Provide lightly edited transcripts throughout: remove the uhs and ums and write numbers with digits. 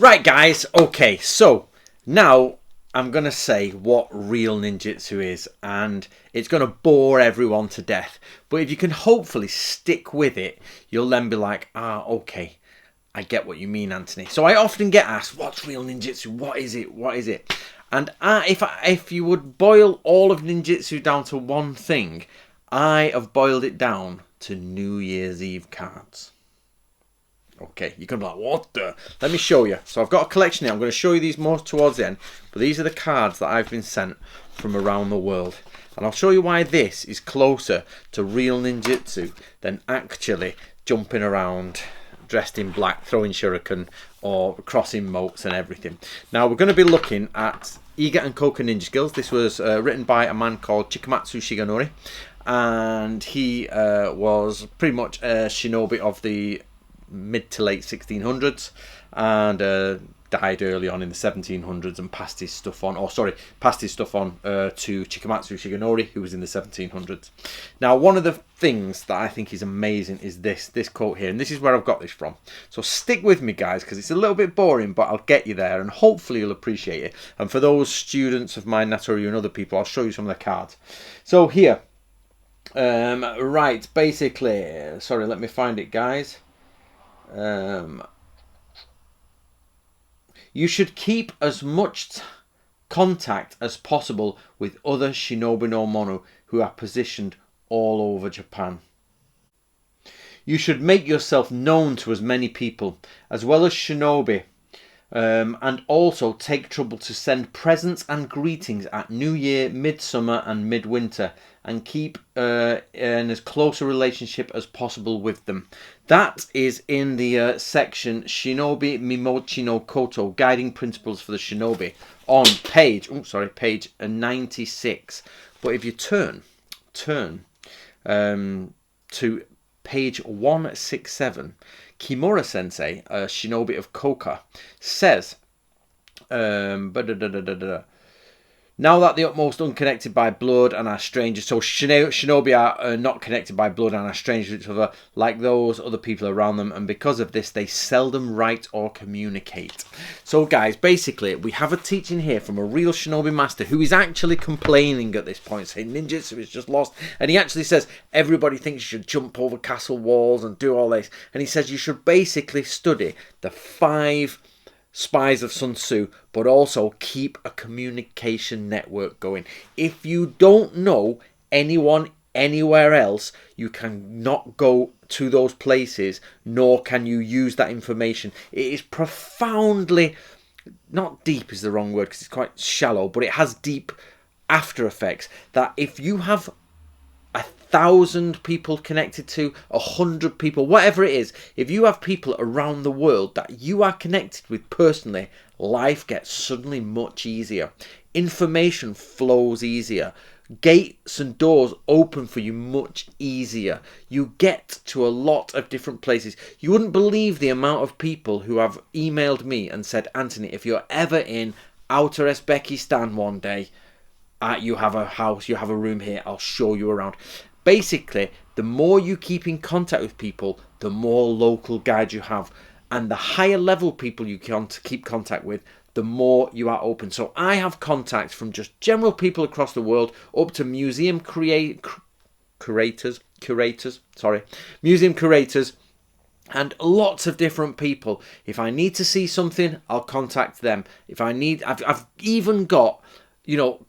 Right guys, okay, so now I'm going to say what real ninjutsu is, and it's going to bore everyone to death, but if you can hopefully stick with it, you'll then be like, okay, I get what you mean, Anthony. So I often get asked, what's real ninjutsu? What is it? What is it? And if you would boil all of ninjutsu down to one thing, I have boiled it down to New Year's Eve cards. Okay, you can be like, what the? Let me show you. So I've got a collection here. I'm going to show you these more towards the end. But these are the cards that I've been sent from around the world. And I'll show you why this is closer to real ninjutsu than actually jumping around dressed in black, throwing shuriken, or crossing moats and everything. Now we're going to be looking at Iga and Koka Ninja Skills. This was written by a man called Chikamatsu Shigenori. And he was pretty much a shinobi of the mid to late 1600s, and died early on in the 1700s and passed his stuff on, to Chikamatsu Shigenori, who was in the 1700s. Now, one of the things that I think is amazing is this quote here, and this is where I've got this from. So stick with me, guys, because it's a little bit boring, but I'll get you there, and hopefully you'll appreciate it. And for those students of mine, Natoryu, and other people, I'll show you some of the cards. So here, right, basically, sorry, let me find it, guys. You should keep as much contact as possible with other shinobi no mono who are positioned all over Japan. You should make yourself known to as many people as well as shinobi, and also take trouble to send presents and greetings at New Year, Midsummer and Midwinter, and keep in as close a relationship as possible with them. That is in the section Shinobi Mimochi no Koto, Guiding Principles for the Shinobi, on page 96. But if you turn to page 167, Kimura Sensei, a shinobi of Koka, says, now that the utmost unconnected by blood and are strangers, so shinobi are not connected by blood and are strangers to each other like those other people around them, and because of this they seldom write or communicate. So guys, basically we have a teaching here from a real shinobi master who is actually complaining at this point, saying ninjutsu is just lost, and he actually says everybody thinks you should jump over castle walls and do all this, and he says you should basically study the 5 spies of Sun Tzu, but also keep a communication network going. If you don't know anyone anywhere else, you cannot go to those places, nor can you use that information. It is profoundly, not deep is the wrong word because it's quite shallow, but it has deep after effects, that if you have 1,000 people connected to, 100 people, whatever it is, if you have people around the world that you are connected with personally, life gets suddenly much easier. Information flows easier. Gates and doors open for you much easier. You get to a lot of different places. You wouldn't believe the amount of people who have emailed me and said, Anthony, if you're ever in outer Uzbekistan one day, you have a house, you have a room here, I'll show you around. Basically, the more you keep in contact with people, the more local guides you have. And the higher level people you can keep contact with, the more you are open. So I have contacts from just general people across the world up to museum curators, and lots of different people. If I need to see something, I'll contact them. If I need, I've even got,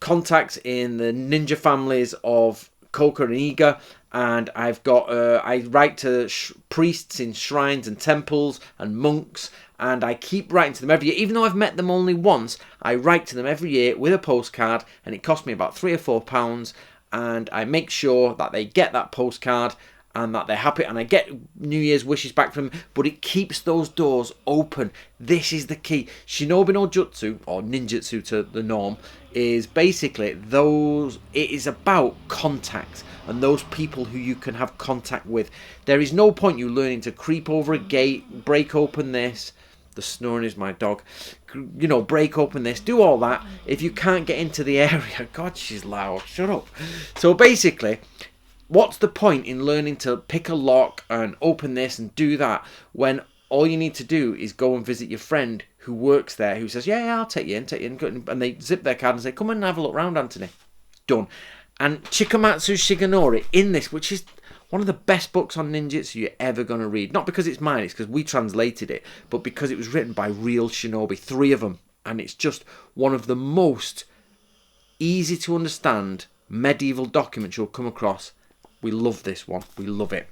contacts in the ninja families of Koka and Iga, and I've got I write to priests in shrines and temples and monks, and I keep writing to them every year. Even though I've met them only once, I write to them every year with a postcard, and it costs me about £3 or £4, and I make sure that they get that postcard and that they're happy, and I get New Year's wishes back from them, but it keeps those doors open. This is the key. Shinobi no Jutsu, or ninjutsu to the norm, is basically it is about contact and those people who you can have contact with. There is no point you learning to creep over a gate, break open this, The snoring is my dog. You know, break open this, do all that. If you can't get into the area, God, she's loud. Shut up. So basically, what's the point in learning to pick a lock and open this and do that when all you need to do is go and visit your friend who works there, who says, yeah, I'll take you in, and they zip their card and say, come and have a look round, Anthony. Done. And Chikamatsu Shigenori in this, which is one of the best books on ninjutsu you're ever going to read. Not because it's mine, it's because we translated it, but because it was written by real shinobi, 3 of them. And it's just one of the most easy to understand medieval documents you'll come across. We love this one. We love it.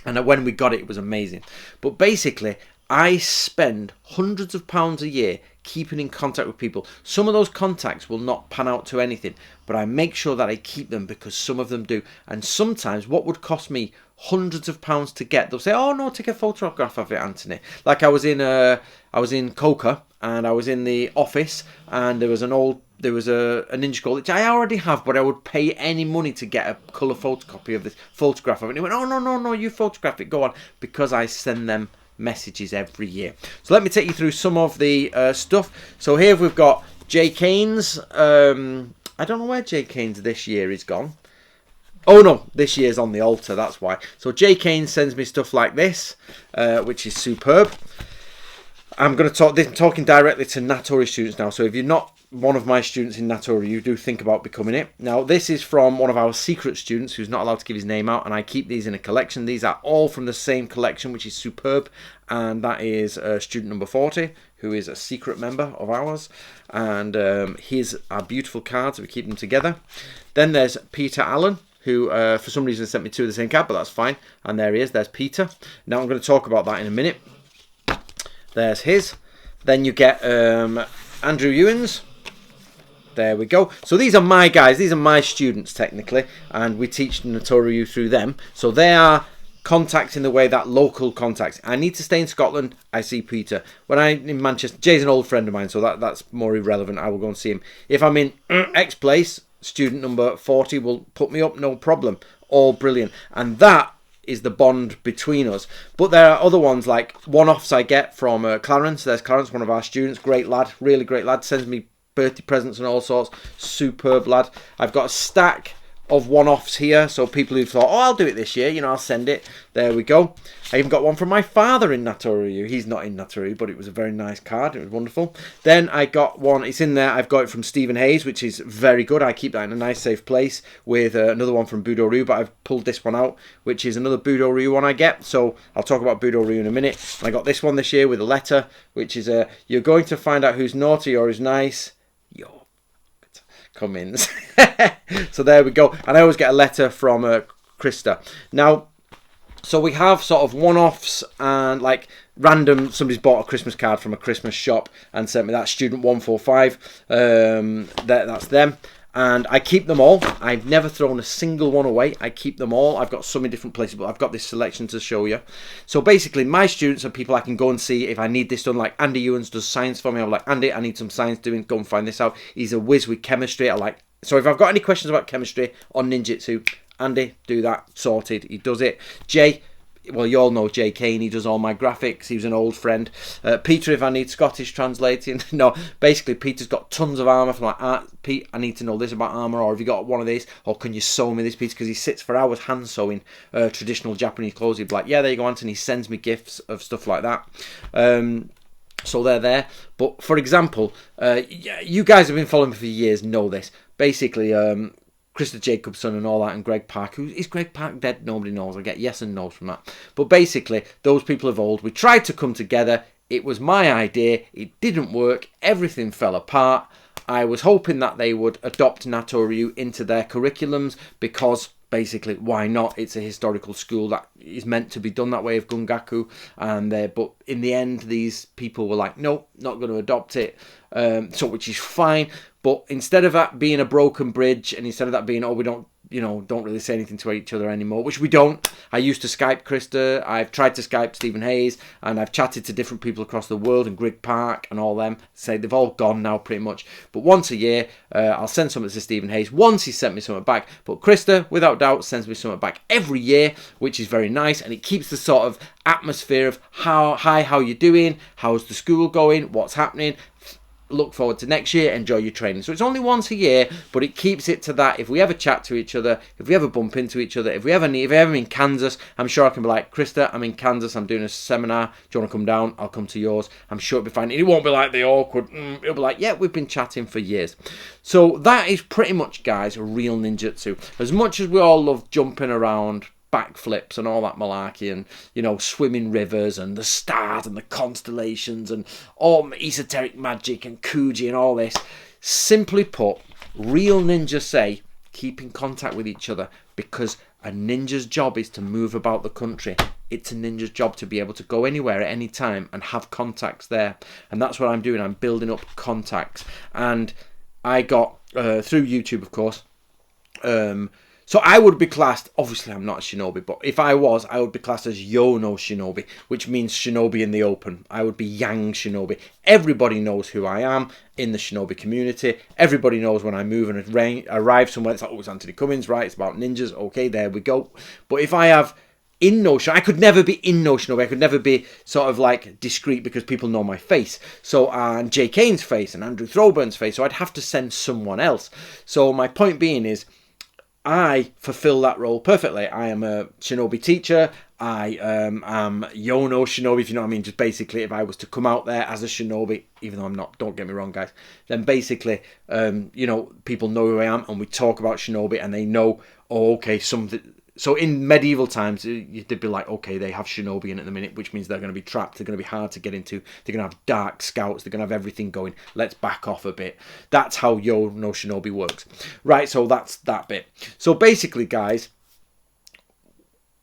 And when we got it, it was amazing. But basically, I spend hundreds of pounds a year keeping in contact with people. Some of those contacts will not pan out to anything, but I make sure that I keep them because some of them do. And sometimes what would cost me hundreds of pounds to get, they'll say, oh no, take a photograph of it, Anthony. Like I was in Coca and I was in the office and there was a Ninja Scroll which I already have, but I would pay any money to get a colour photocopy of this photograph of it. And he went, oh no, you photograph it, go on, because I send them messages every year. So let me take you through some of the stuff. So here we've got Jay Kane's. I don't know where Jay Kane's this year is gone. Oh no, this year's on the altar, that's why. So Jay Kane sends me stuff like this, which is superb. I'm going to talking directly to Natori students now. So if you're not one of my students in Natori, you do think about becoming it. Now, this is from one of our secret students who's not allowed to give his name out, and I keep these in a collection. These are all from the same collection, which is superb, and that is student number 40, who is a secret member of ours, and here's our beautiful cards. We keep them together. Then there's Peter Allen, who for some reason sent me 2 of the same card, but that's fine. And there he is. There's Peter. Now I'm going to talk about that in a minute. There's his. Then you get Andrew Ewens. There we go. So these are my guys. These are my students, technically. And we teach Natori through them. So they are contacts in the way that local contacts. I need to stay in Scotland. I see Peter. When I'm in Manchester, Jay's an old friend of mine, so that's more irrelevant. I will go and see him. If I'm in X place, student number 40 will put me up, no problem. All brilliant. And that is the bond between us. But there are other ones, like one-offs I get from Clarence. There's Clarence, one of our students. Great lad, really great lad. Sends me birthday presents and all sorts. Superb lad. I've got a stack of one-offs here, so people who've thought, oh, I'll do it this year, you know, I'll send it. There we go. I even got one from my father in Natori. He's not in Natori, but it was a very nice card. It was wonderful. Then I got one, it's in there, I've got it from Stephen Hayes, which is very good. I keep that in a nice, safe place, with another one from Budo Ryu, but I've pulled this one out, which is another Budo Ryu one I get. So I'll talk about Budo Ryu in a minute. I got this one this year with a letter, which is, you're going to find out who's naughty or who's nice. Yo. Come in. So there we go. And I always get a letter from Krista. Now, so we have sort of one-offs and like random, somebody's bought a Christmas card from a Christmas shop and sent me that, student 145. That's them. And I keep them all. I've never thrown a single one away. I keep them all. I've got some in different places, but I've got this selection to show you. So basically, my students are people I can go and see if I need this done. Like Andy Ewens does science for me. I'm like, Andy, I need some science doing. Go and find this out. He's a whiz with chemistry. So if I've got any questions about chemistry on ninjutsu, Andy, do that. Sorted. He does it. Jay, well, you all know Jay Kane. He does all my graphics. He was an old friend. Peter, if I need Scottish translating. No, basically, Peter's got tons of armour. From like, Pete, I need to know this about armour. Or have you got one of these? Or can you sew me this piece? Because he sits for hours hand sewing traditional Japanese clothes. He'd be like, yeah, there you go, Anthony. He sends me gifts of stuff like that. So they're there. But for example, you guys have been following me for years, know this. Basically, Krista Jacobson and all that, and Greg Park. Is Greg Park dead? Nobody knows. I get yes and no's from that. But basically, those people of old, we tried to come together. It was my idea. It didn't work. Everything fell apart. I was hoping that they would adopt Natoryu into their curriculums because basically, why not? It's a historical school that is meant to be done that way of Gungaku. But in the end, these people were like, no, not going to adopt it. So which is fine. But instead of that being a broken bridge, and instead of that being, oh, we don't, you know, don't really say anything to each other anymore, which we don't. I used to Skype Krista, I've tried to Skype Stephen Hayes, and I've chatted to different people across the world and Greg Park and all them. Say they've all gone now pretty much. But once a year, I'll send something to Stephen Hayes. Once he sent me something back. But Krista, without doubt, sends me something back every year, which is very nice. And it keeps the sort of atmosphere of how you doing? How's the school going? What's happening? Look forward to next year, enjoy your training. So it's only once a year, but it keeps it to that. If we ever chat to each other, if we ever bump into each other, if I'm in Kansas, I'm sure I can be like, Krista, I'm in Kansas, I'm doing a seminar, do you want to come down? I'll come to yours. I'm sure it'll be fine. It won't be like the awkward, it'll be like, yeah, we've been chatting for years. So that is pretty much, guys, real ninjutsu. As much as we all love jumping around, backflips and all that malarkey, and, you know, swimming rivers and the stars and the constellations and all esoteric magic and Kuji and all this, simply put, real ninjas say keep in contact with each other, because a ninja's job is to move about the country. It's a ninja's job to be able to go anywhere at any time and have contacts there, and that's what I'm doing. I'm building up contacts, and I got through YouTube, of course. So I would be classed, obviously I'm not a shinobi, but if I was, I would be classed as Yono shinobi, which means shinobi in the open. I would be yang shinobi. Everybody knows who I am in the shinobi community. Everybody knows when I move and arrive somewhere, it's like, oh, it's Anthony Cummins, right? It's about ninjas. Okay, there we go. But if I have in no shinobi, I could never be in no shinobi. I could never be sort of like discreet, because people know my face. So, and Jay Kane's face and Andrew Throwburn's face. So I'd have to send someone else. So my point being is, I fulfill that role perfectly. I am a shinobi teacher. I am Yono shinobi, if you know what I mean. Just basically, if I was to come out there as a shinobi, even though I'm not, don't get me wrong, guys, then basically, you know, people know who I am, and we talk about shinobi, and they know, oh, okay, something. So in medieval times, they'd be like, okay, they have shinobi in at the minute, which means they're going to be trapped. They're going to be hard to get into. They're going to have dark scouts. They're going to have everything going. Let's back off a bit. That's how Yono shinobi works. Right, so that's that bit. So basically, guys,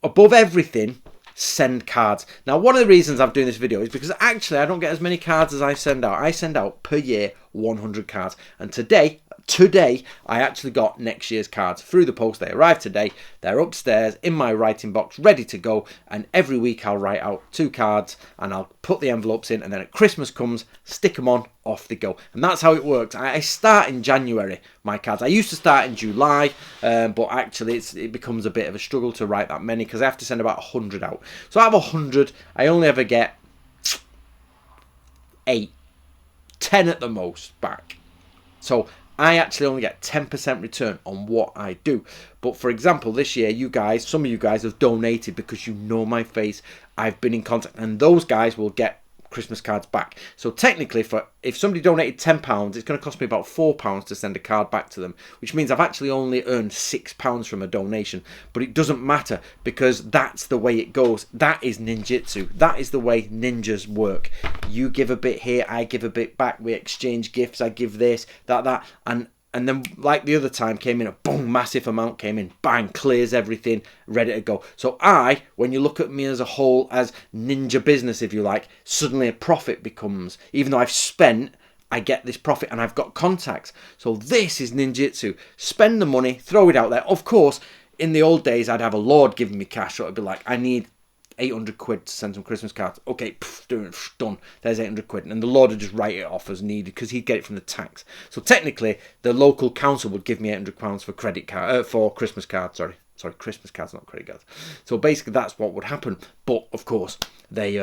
above everything, send cards. Now, one of the reasons I'm doing this video is because actually I don't get as many cards as I send out. I send out per year 100 cards. And today I actually got next year's cards through the post. They arrived today. They're upstairs in my writing box, ready to go. And every week I'll write out 2 cards and I'll put the envelopes in, and then at Christmas comes, stick them on, off they go. And that's how it works. I start in January, my cards. I used to start in July, but actually it becomes a bit of a struggle to write that many, because I have to send about 100 out. So I have 100. I only ever get 8, 10 at the most back. So I actually only get 10% return on what I do. But for example, this year, you guys, some of you guys have donated because you know my face. I've been in contact, and those guys will get Christmas cards back. So technically, if somebody donated £10, it's going to cost me about £4 to send a card back to them, which means I've actually only earned £6 from a donation. But it doesn't matter, because that's the way it goes. That is ninjutsu. That is the way ninjas work. You give a bit here, I give a bit back. We exchange gifts. I give this, that, and then, like the other time, came in a boom, massive amount came in, bang, clears everything, ready to go. So when you look at me as a whole, as ninja business, if you like, suddenly a profit becomes, even though I've spent, I get this profit and I've got contacts. So this is ninjutsu. Spend the money, throw it out there. Of course, in the old days, I'd have a lord giving me cash, so it'd be like, I need 800 quid to send some Christmas cards. Okay, done. There's 800 quid. And the Lord would just write it off as needed, because he'd get it from the tax. So technically, the local council would give me £800 for credit card, for Christmas cards. Sorry, Christmas cards, not credit cards. So basically, that's what would happen. But of course, they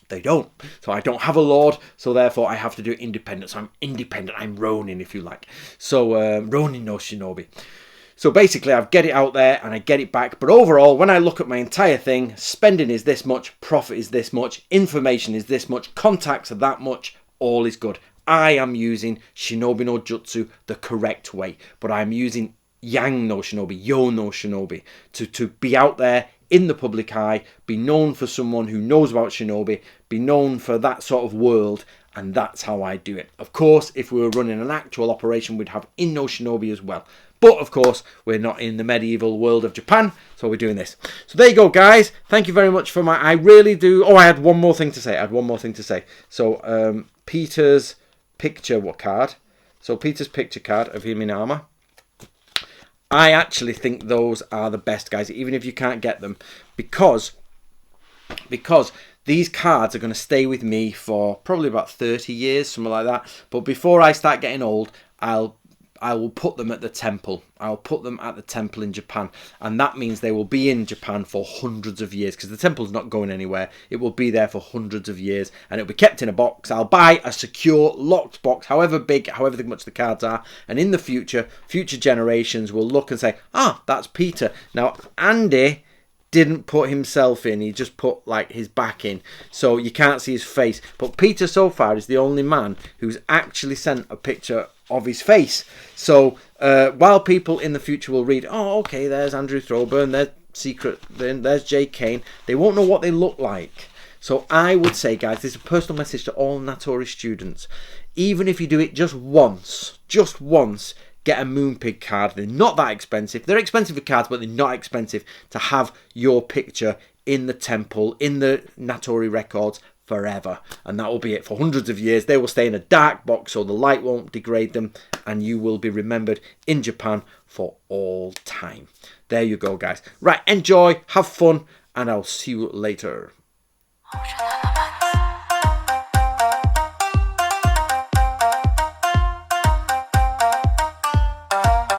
don't. So I don't have a lord, so therefore I have to do it independent. So I'm independent. I'm Ronin, if you like. So Ronin no Shinobi. So basically, I get it out there and I get it back. But overall, when I look at my entire thing, spending is this much, profit is this much, information is this much, contacts are that much, all is good. I am using Shinobi no Jutsu the correct way. But I'm using Yang no Shinobi, Yo no Shinobi, to be out there in the public eye, be known for someone who knows about Shinobi, be known for that sort of world. And that's how I do it. Of course, if we were running an actual operation, we'd have In no Shinobi as well. But of course, we're not in the medieval world of Japan, so we're doing this. So there you go, guys. Thank you very much for I really do. Oh, I had one more thing to say. So Peter's picture card. So Peter's picture card of him in armour. I actually think those are the best, guys, even if you can't get them, because these cards are going to stay with me for probably about 30 years, something like that. But before I start getting old, I will put them at the temple. I'll put them at the temple in Japan. And that means they will be in Japan for hundreds of years, because the temple's not going anywhere. It will be there for hundreds of years, and it'll be kept in a box. I'll buy a secure, locked box, however big, however much the cards are. And in the future generations will look and say, ah, that's Peter. Now, Andy didn't put himself in, he just put like his back in, so you can't see his face. But Peter so far is the only man who's actually sent a picture of his face. So while people in the future will read, oh, okay, there's Andrew Throburn, there's Secret, then there's Jay Kane, they won't know what they look like. So I would say, guys, this is a personal message to all Natori students. Even if you do it just once, get a Moonpig card. They're not that expensive. They're expensive for cards, but they're not expensive to have your picture in the temple, in the Natori records forever. And that will be it for hundreds of years. They will stay in a dark box so the light won't degrade them, and you will be remembered in Japan for all time. There you go, guys. Right, enjoy, have fun, and I'll see you later.